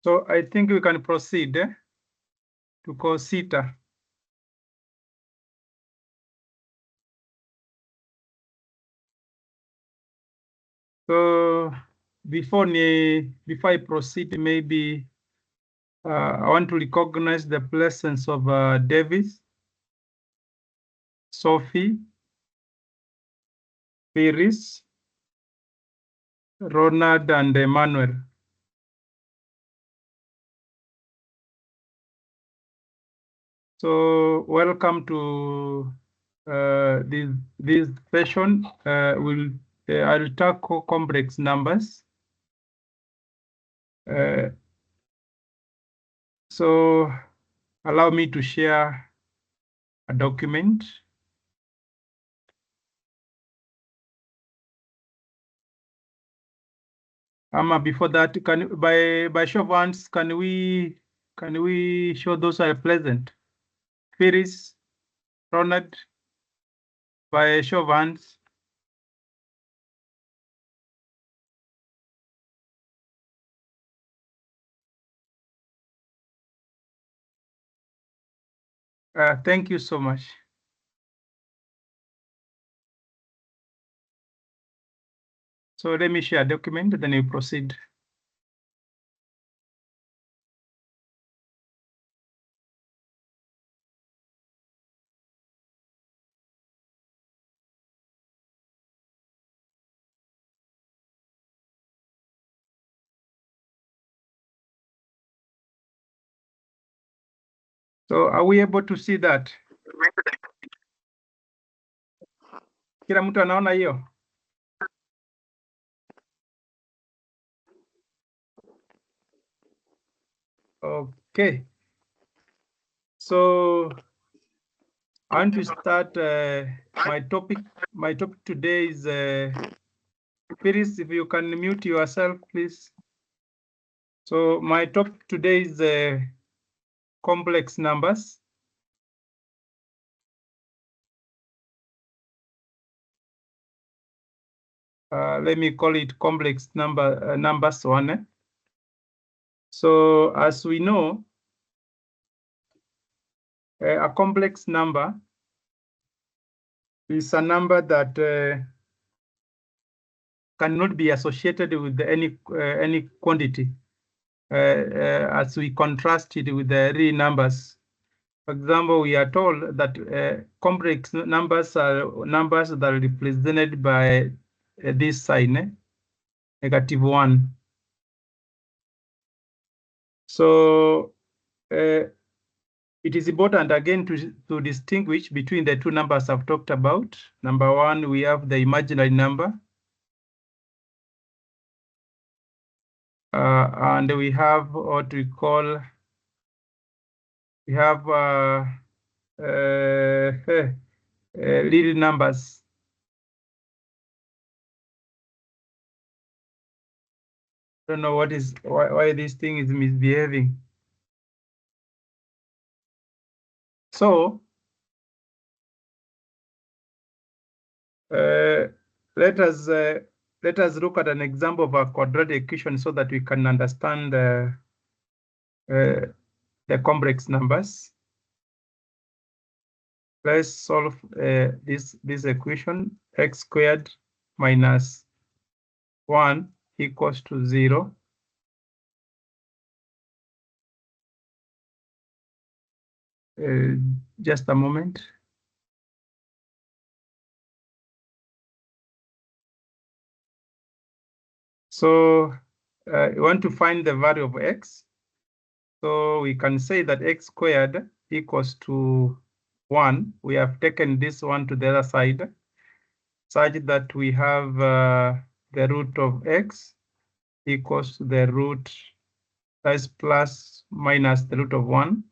So I think we can proceed to consider. So before I proceed, maybe I want to recognize the presence of Davis, Sophie, Iris, Ronald, and Emmanuel. So welcome to this session. I'll tackle complex numbers. So allow me to share a document. Before that, by show of hands, can we show those who are present? Phyllis, Ronald, by show of hands. Thank you so much. So let me share a document, then you proceed. So are we able to see that? Kila mtu anaona hiyo? Okay. So I want to start my topic. My topic today is Phyllis, if you can mute yourself, please. So my topic today is complex numbers. Let me call it complex numbers 1. So as we know, a complex number is a number that cannot be associated with any quantity, as we contrast it with the real numbers. For example, we are told that complex numbers are numbers that are represented by this sign, -1. So it is important again to distinguish between the two numbers I've talked about. Number one, we have the imaginary number. And we have what we call, real numbers. I don't know why this thing is misbehaving. So let us look at an example of a quadratic equation so that we can understand the complex numbers. Let's solve this equation. X squared minus 1 equals to 0. Just a moment. So we want to find the value of x. So we can say that x squared equals to 1. We have taken this one to the other side, such that we have the root of x equals to the root, that's plus minus the root of 1.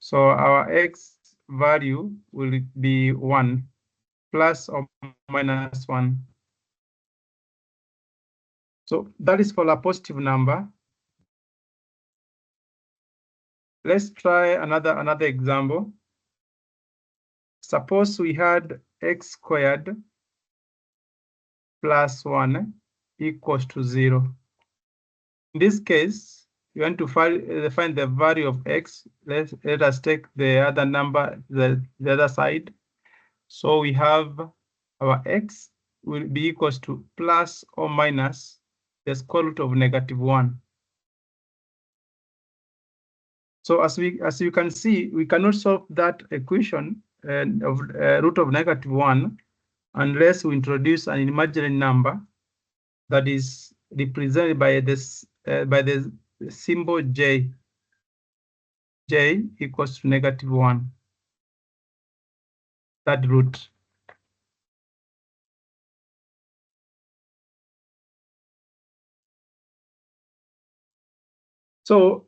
So our x value will be 1, plus or minus 1. So that is for a positive number. Let's try another example. Suppose we had x squared plus 1 equals to 0. In this case, you want to find the value of x, let us take the other number, the other side. So we have our x will be equals to plus or minus the square root of -1. So as you can see, we cannot solve that equation of root of -1 unless we introduce an imaginary number that is represented by this by the symbol j. J equals to -1. That root. So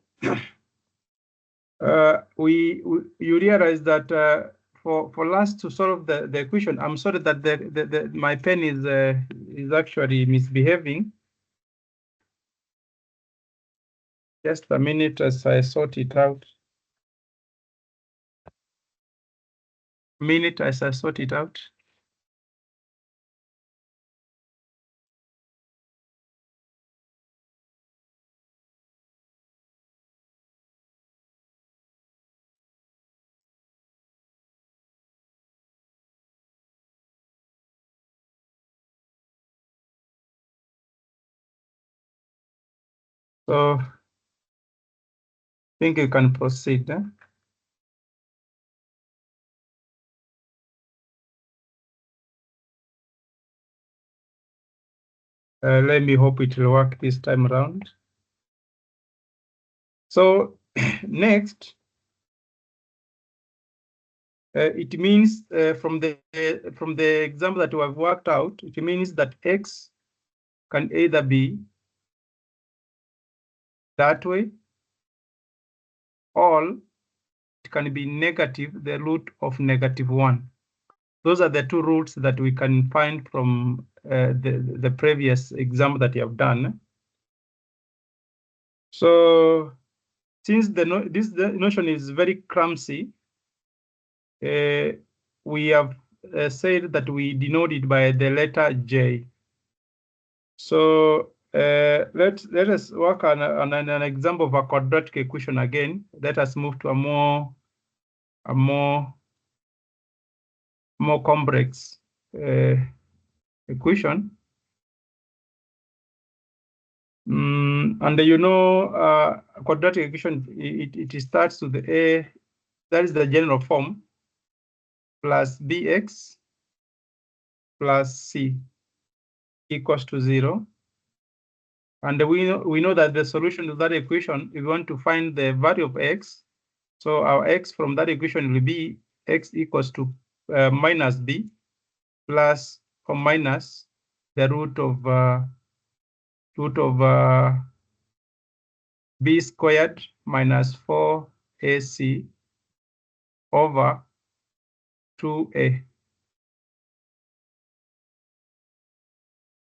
you realize that for us to solve the equation, I'm sorry that my pen is actually misbehaving. Just a minute as I sort it out. So I think you can proceed. Let me hope it will work this time around. So next, it means from the example that we have worked out, it means that x can either be that way, or it can be negative, the root of -1. Those are the two roots that we can find from the previous example that you have done. So since the notion is very clumsy, we have said that we denote it by the letter J. So let us work on an example of a quadratic equation again. Let us move to a more complex equation. And you know, quadratic equation, it starts with the a, that is the general form, plus bx plus c equals to 0. And we know that the solution to that equation, if we want to find the value of x, so our x from that equation will be x equals to minus b plus or minus the root of b squared minus 4ac over 2a.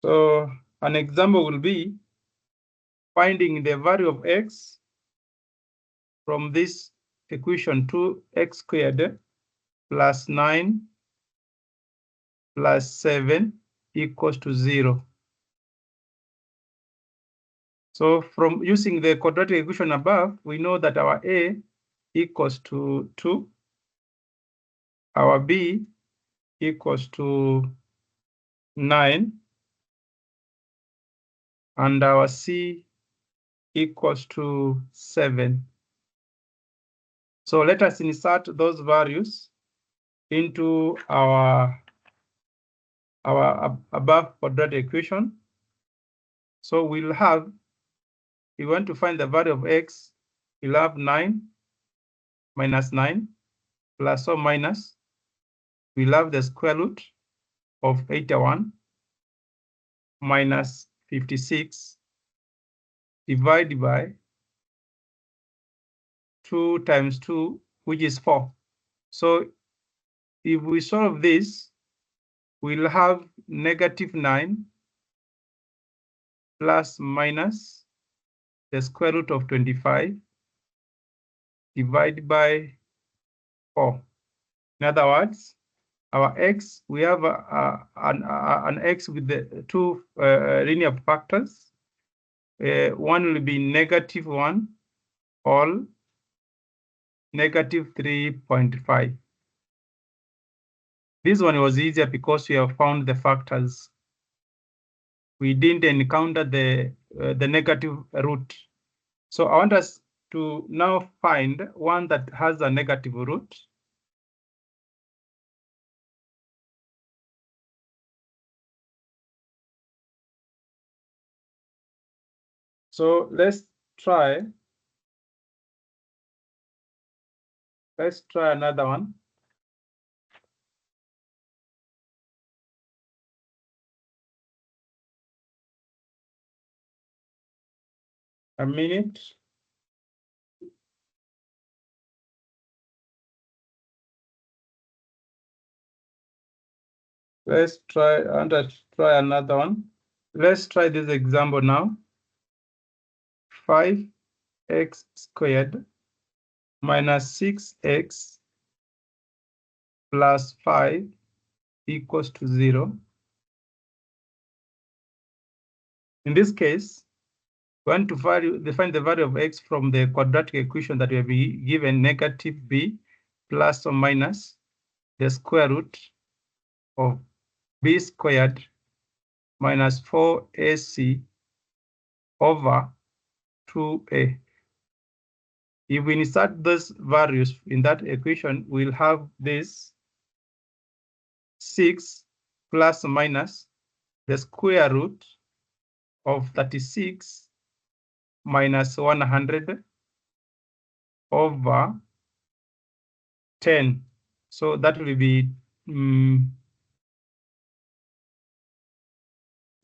So an example will be finding the value of x from this equation, 2x squared plus 9 plus 7 equals to 0. So from using the quadratic equation above, we know that our a equals to 2, our b equals to 9, and our c equals to 7. So let us insert those values into our above quadratic equation. So we'll have, we want to find the value of x, we'll have 9 minus 9 plus or minus, we'll have the square root of 81 minus 56 divided by 2 times 2, which is 4. So if we solve this, we'll have -9 plus minus the square root of 25 divided by 4. In other words, our x, we have an x with the two linear factors. one will be -1 all -3.5. This one was easier because we have found the factors. We didn't encounter the negative root. So I want us to now find one that has a negative root. So let's try another one. A minute. Let's try another one. Let's try this example now. 5x squared minus 6x plus 5 equals to 0. In this case, we want to define the value of x from the quadratic equation that we have been given, negative b plus or minus the square root of b squared minus 4ac over 2a. If we insert those values in that equation, we'll have this 6 plus or minus the square root of 36 minus 100 over 10. So that will be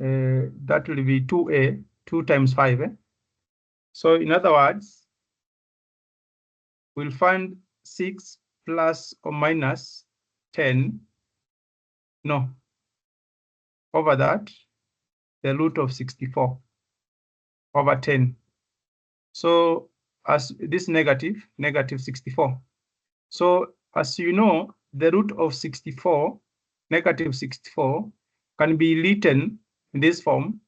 2a, 2 times 5. So in other words, we'll find 6 plus or minus 10, no, over that, the root of 64 over 10. So as this negative 64. So as you know, the root of 64, negative 64, can be written in this form: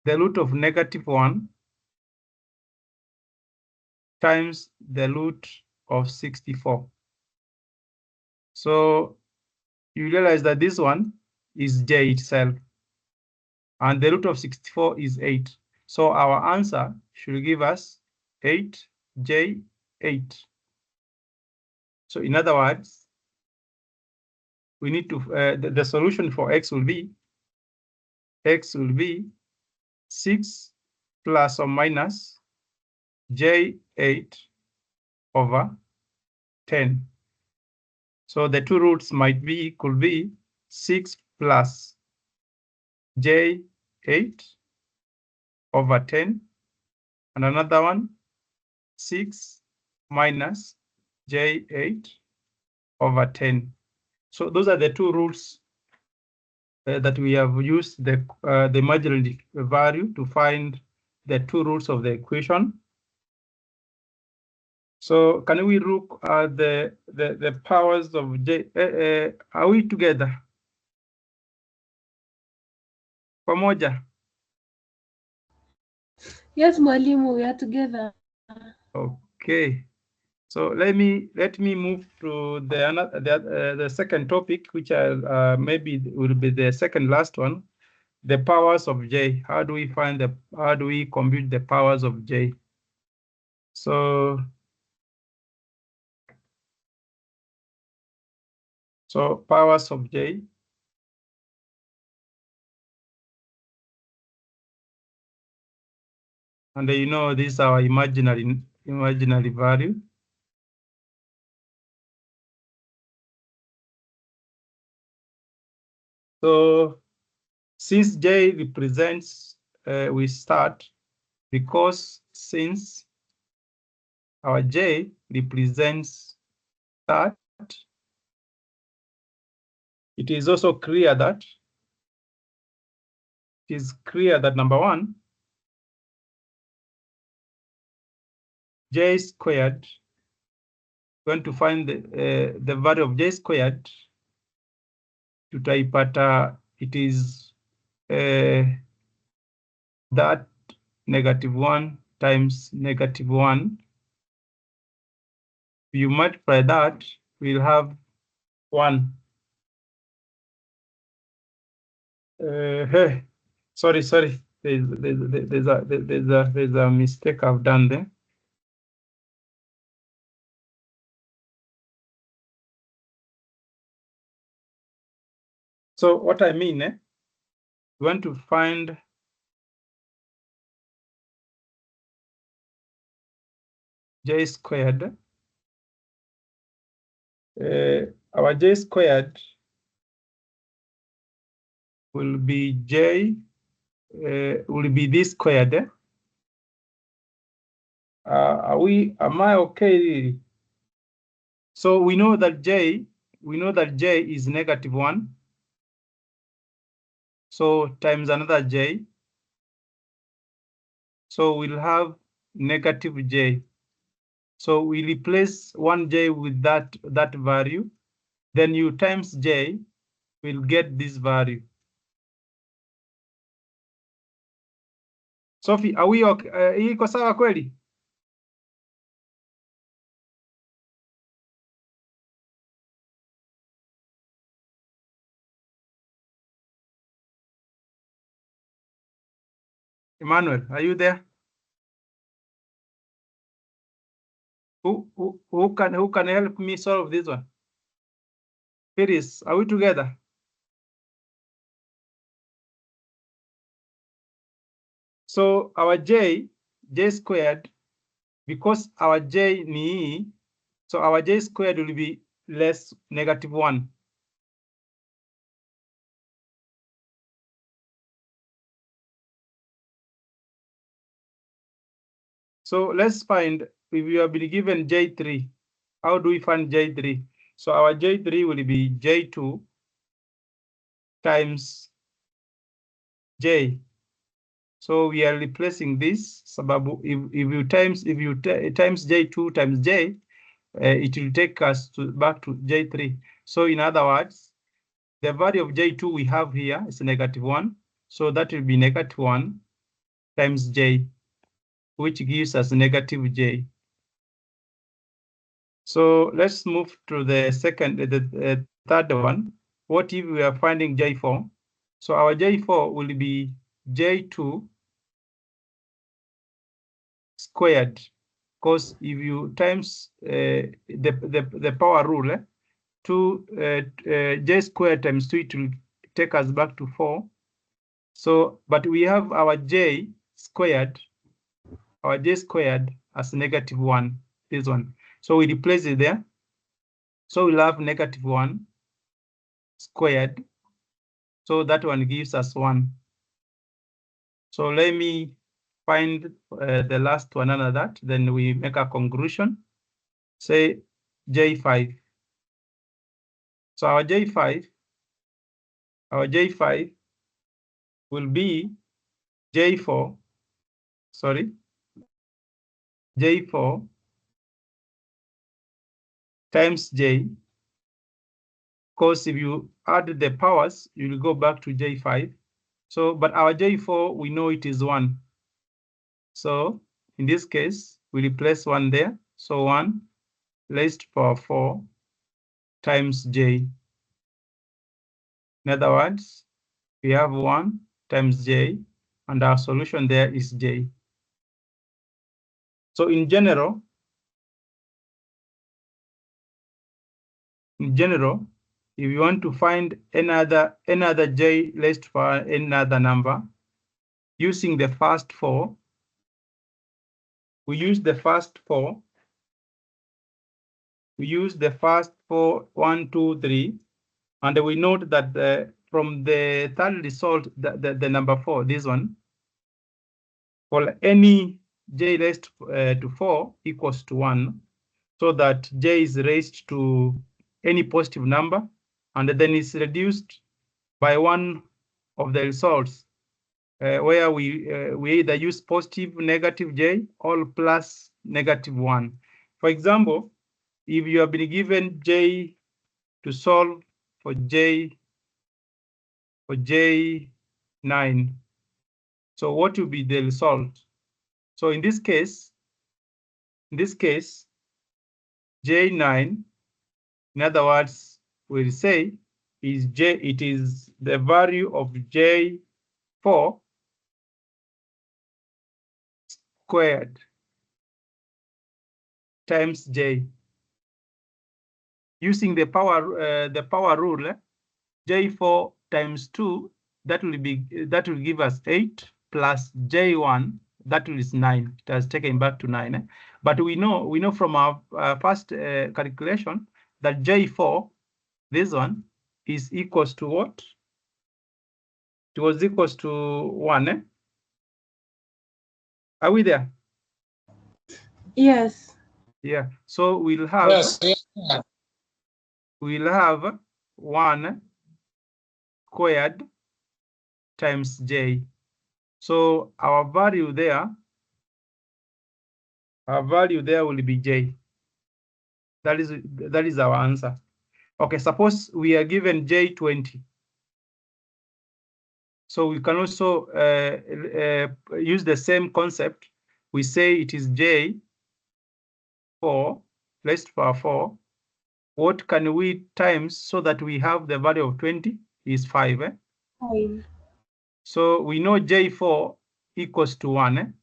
the root of -1 times the root of 64. So you realize that this one is j itself, and the root of 64 is 8. So our answer should give us 8j8. So in other words, we need to, the solution for x will be 6 plus or minus j8 over 10. So the two roots could be 6 plus j8 over 10, and another one 6 minus j8 over 10. So those are the two rules that we have used the imaginary value to find the two roots of the equation. So can we look at the powers of j? Are we together? Pamoja? Yes, Mwalimu, we are together. Okay. So let me move to the second topic, which maybe will be the second last one, the powers of j. How do we compute the powers of j? So powers of j. And you know, this is our imaginary value. So since j represents, we start, because since our j represents that, it is also clear that number one, j squared, going to find the value of j squared, tutaipata, it is that -1 times -1. If you multiply that, we'll have 1. Hey, sorry. There's a mistake I've done there. So what I mean, we want to find j squared. Our j squared will be will be this squared. Am I okay? So we know that j is -1. So times another j. So we'll have -j. So we replace one j with that value. Then you times j, will get this value. Sophie, are we okay? Iko sawa kweli? Emmanuel, are you there? Who can help me solve this one? Phyllis, are we together? So our j squared, because our j ni, so our j squared will be less -1. So let's find, if you have been given j3, how do we find j3? So our j3 will be j2 times j. So we are replacing this. Sababu, if you times j2 times j, it will take us back to j3. So in other words, the value of j2 we have here is -1. So that will be -1 times j, which gives us -j. So let's move to the third one. What if we are finding j4? So our j4 will be j2 squared, because if you times the power rule, j squared times 2, it will take us back to 4. So, but we have our j squared as -1, this one. So we replace it there. So we'll have -1 squared. So that one gives us 1. So let me find the last one under that. Then we make a conclusion. Say j5. So our j5 will be j4 times j, because if you add the powers, you will go back to j5. So, but our j4, we know it is 1. So in this case, we replace 1 there. So 1 raised to power 4 times j. In other words, we have 1 times j, and our solution there is j. So in general, if you want to find another j raised to power another number, using the first 4, we use the first 4. We use the first 4, 1, 2, 3, and we note that from the third result, the number 4, this one, for any j raised to 4 equals to 1, so that j is raised to any positive number, and then it's reduced by one of the results, where we either use positive, negative j, or plus -1. For example, if you have been given j to solve for j9, So what will be the result? So in this case, J9, in other words, we'll say it is the value of J4 squared times J. Using the power rule, J4 times 2, that will give us 8 plus J1, that is 9. It has taken back to 9. But we know from our first calculation that J4, this one, is equals to what? It was equals to 1. Are we there? Yes. Yeah. So we'll have we'll have 1 squared times J. So our value there will be J. That is our answer. Okay, suppose we are given J20. So we can also use the same concept. We say it is J4 raised to power 4. What can we times so that we have the value of 20 is 5. 5. So we know J4 equals to 1.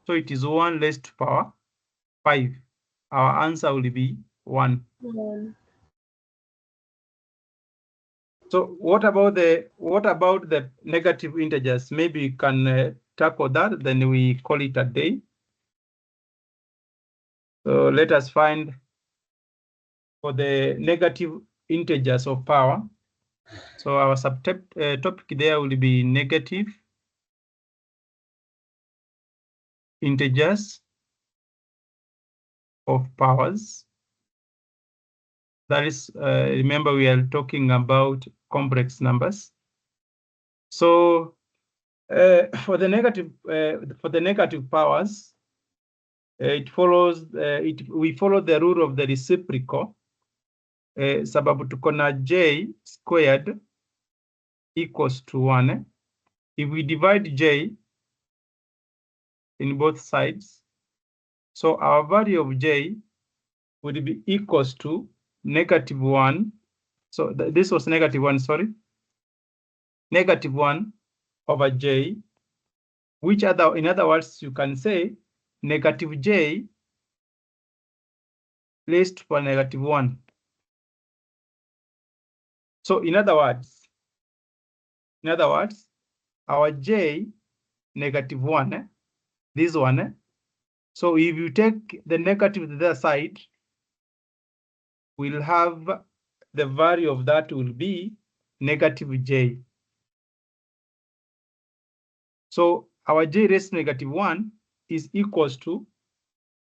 So it is 1 raised to power 5. Our answer will be 1. 1. So what about the negative integers? Maybe you can tackle that, then we call it a day. So let us find for the negative integers of power. So our topic there will be negative integers of powers. That is, remember we are talking about complex numbers. So for the negative powers, it follows. We follow the rule of the reciprocal. Sababu tuko na J squared equals to 1. If we divide J in both sides, so our value of J would be equals to -1. So this was -1, sorry. -1 over J, which in other words, you can say negative J raised to power -1. So in other words, our J -1, this one. So if you take the negative to the other side, we'll have the value of that will be -J. So our J raised to -1 is equals to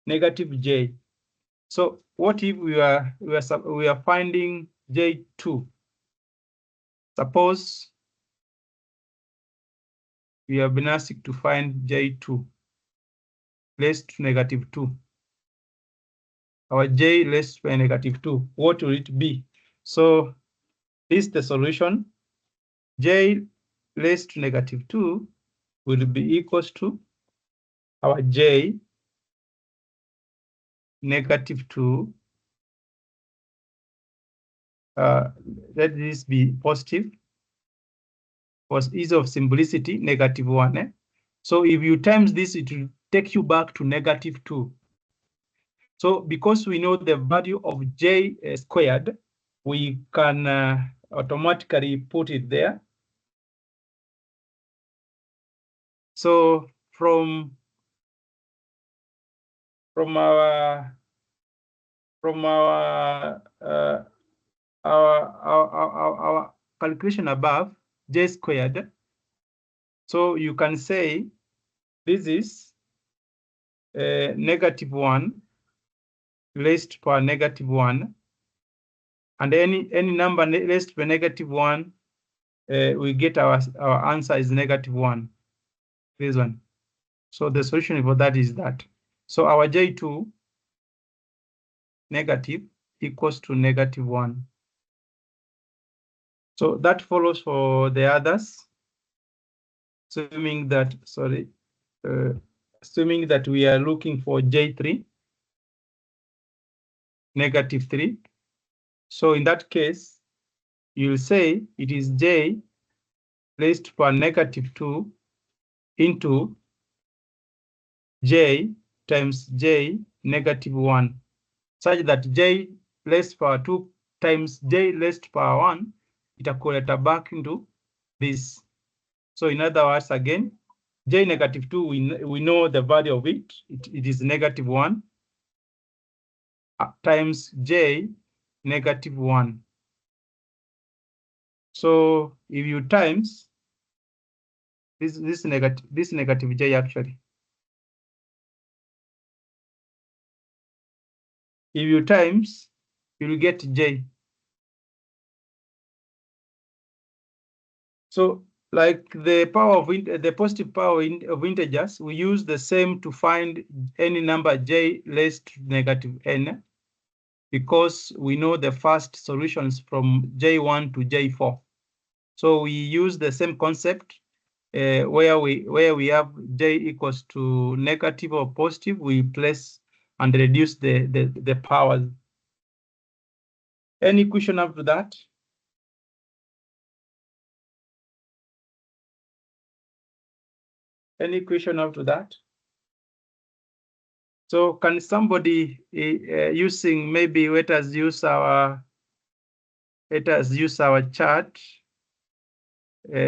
-J. So what if we are finding J2? Suppose we have been asked to find J2 raised to -2. Our J raised by -2. What will it be? So this is the solution. J raised to -2 will be equals to our J -2. Let this be positive. For ease of simplicity, -1. So if you times this, it will take you back to -2. So because we know the value of J squared, we can automatically put it there. So from our calculation above, J squared. So you can say this is -1 raised to power -1, and any number raised by -1, we get our answer is -1. This one. So the solution for that is that. So our J2 negative equals to -1. So that follows for the others. assuming that, assuming that we are looking for J3, -3. So in that case, you'll say it is J raised to power -2 into J times J -1, such that J raised to power 2 times J raised to power 1, itakuleta back into this. So in other words, again, J -2, we know the value of it. It is -1 times J -1. So if you times this negative J actually. If you times, you'll get J. So like the power of the positive power of integers, we use the same to find any number J raised to -n, because we know the first solutions from J1 to J4. So we use the same concept where we have J equals to negative or positive, we place and reduce the powers. Any question after that? Any question after that? So can somebody using, maybe let us use our chart.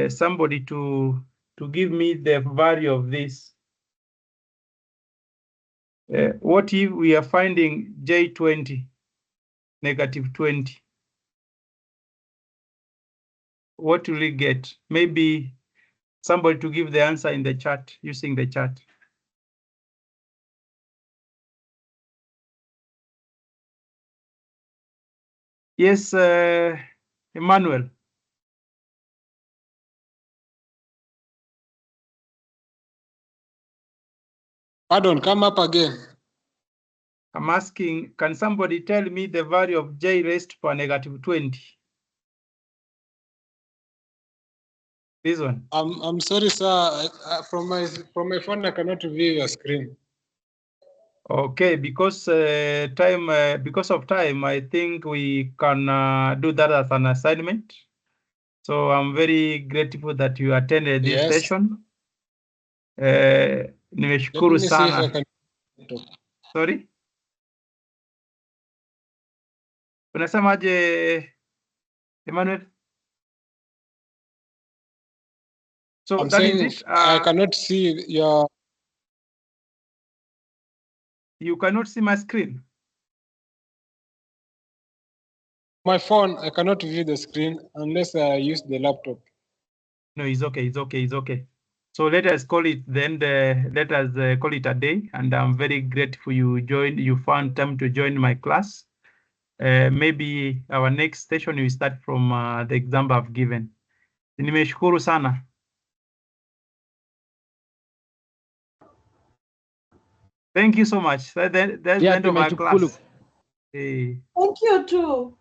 Somebody to give me the value of this. What if we are finding J20, -20? What will we get? Maybe somebody to give the answer in the chat, using the chat. Yes, Emmanuel. Pardon, come up again. I'm asking, can somebody tell me the value of J raised to power -20? This one. I'm sorry, sir. From my phone, I cannot view your screen. Okay, because because of time, I think we can do that as an assignment. So I'm very grateful that you attended this session. Nimeshukuru sana. Sorry? Unasemaje, Emmanuel? So I'm that saying is it. I cannot see your. You cannot see my screen? My phone, I cannot view the screen unless I use the laptop. No, it's okay. It's okay. It's okay. So let us call it then. Let us call it a day. And I'm very grateful you found time to join my class. Maybe our next session will start from the example I've given. Nimeshukuru sana. Thank you so much. That's the end of our class. Thank you too.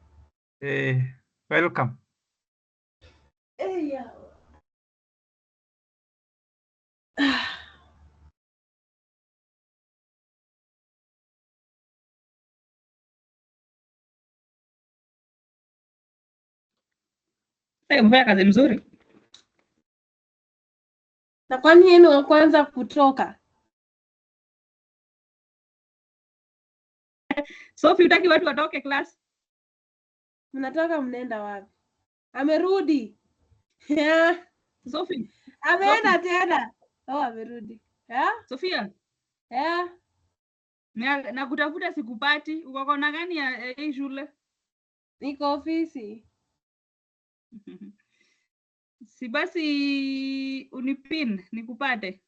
Welcome. Yeah. Umefanya kazi mzuri. Na kwani yeye ni wa kwanza kutoka? Sophie, utaki watu watoke class? Mnataka mnaenda wapi? Amerudi. Yeah. Sophie. Ameenda tena. Oh, amerudi. Yeah? Sophia. Yeah. Na kutafuta sikupati. Uko kona gani ya hii shule? Niko ofisi. Si basi unipin nikupate.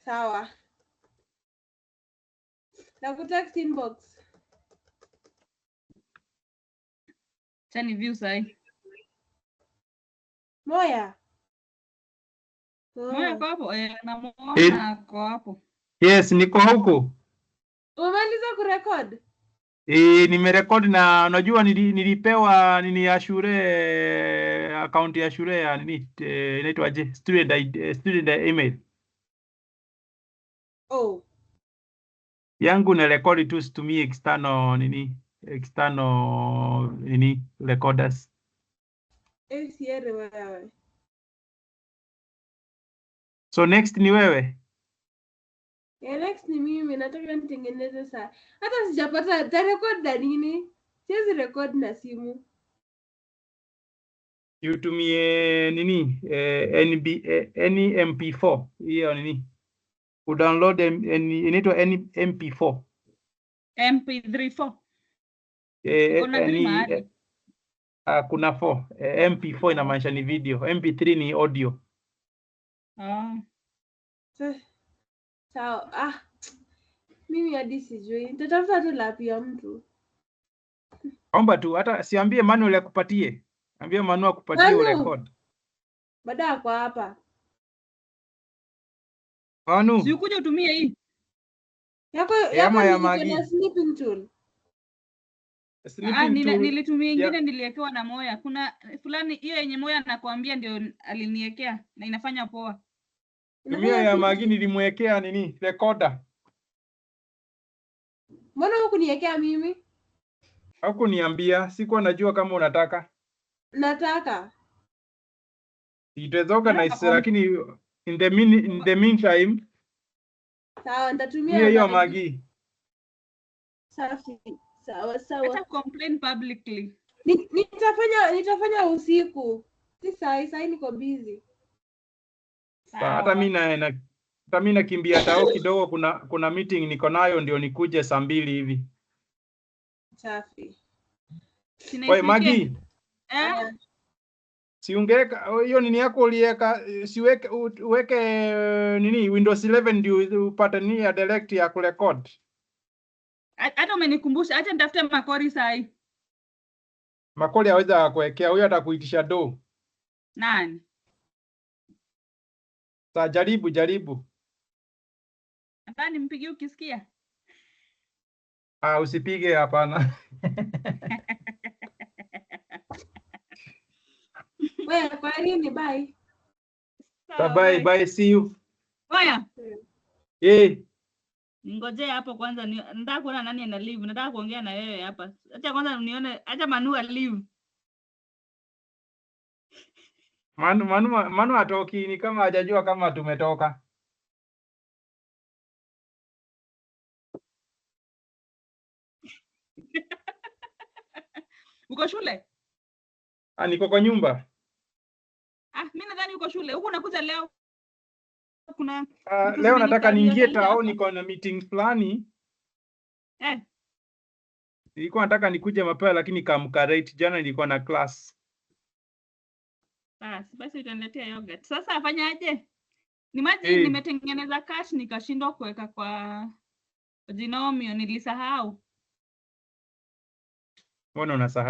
Sawa. Nakutext inbox. Chani view sai. Moya. Moya kwa hapo? Namuona kwa hapo. Yes, niko huku. Umemaliza kurekod? Nimerekodi na unajua nilipewa nini ya shule, account ya shule ya nini inaitwaje, student email Oh, yangu na rekodi tu, situmie external recorders. siere wewe. So next ni wewe. Next ni mimi, nataka nitengeneze saa. Hata sijapata tarecord na nini. Siwezi record na simu. Utumie nini any MP4 hiyo nini, udownload inaitwa MP4 MP34. Kuna 3 mahali. Kuna 4 MP4 inamaanisha ni video, MP3 ni audio. Sawa. Mimi hadi sijui. Nitatafuta tu lapi ya mtu. Omba tu, hata siambie Manuel akupatie. Ambia Manuel akupatie Manu! record. Baada kwa hapa. Manu. Si ukuje utumie hii. Yako ya niko Magi. na snipping tool. Nilitumia ingine niliekewa na Moya. Kuna fulani hiyo yenye Moya nakwambia ndio aliniwekea na inafanya poa. Tumia ya Magi nilimwekea nini recorder. Mbona hukuniwekea mimi? Hakuniambia, sikuwa najua kama unataka. Nataka. Itazoga nice, lakini in the meantime Sawa, nitatumia hiyo Magi. Safi. Sawa. Acha complain publicly. Nitafanya usiku. Si saa niko busy. Hata mimi nakimbia tao kidogo, kuna meeting niko nayo ndio nikuje saa 2 hivi. Safi. Wewe Magi. Si ungeweka hiyo nini yako uliweka, siweke uweke nini Windows 11 ndio upate nini ya direct ya kurecord. Hata umenikumbusha, acha nitafute Makori sai. Makori haweza kuwekea, huyo atakuitisha do. Nani? Sasa jaribu. Hapana, nimpigie ukisikia. Usipige, hapana. Wewe kwa nini bye? Bye, see you. Oya. Ngoje hapo kwanza, nataka kuona nani ana leave. Nataka kuongea na wewe hapa. Acha kwanza nione, acha Manu leave. Manu atoki, ni kama hajajua kama tumetoka. Uko shule? Niko kwa nyumba. Mimi nadhani uko shule. Huko unakuja leo. Kuna leo nataka niingie tao, niko na meeting fulani. Nilikuwa nataka nikuje mapema lakini kaamka late. Jana nilikuwa na class. Basi utaniletea yogurt. Sasa afanyaje? Nimetengeneza cash nikashindwa kuweka kwa Jinomio, nilisahau. Mbona unasahau?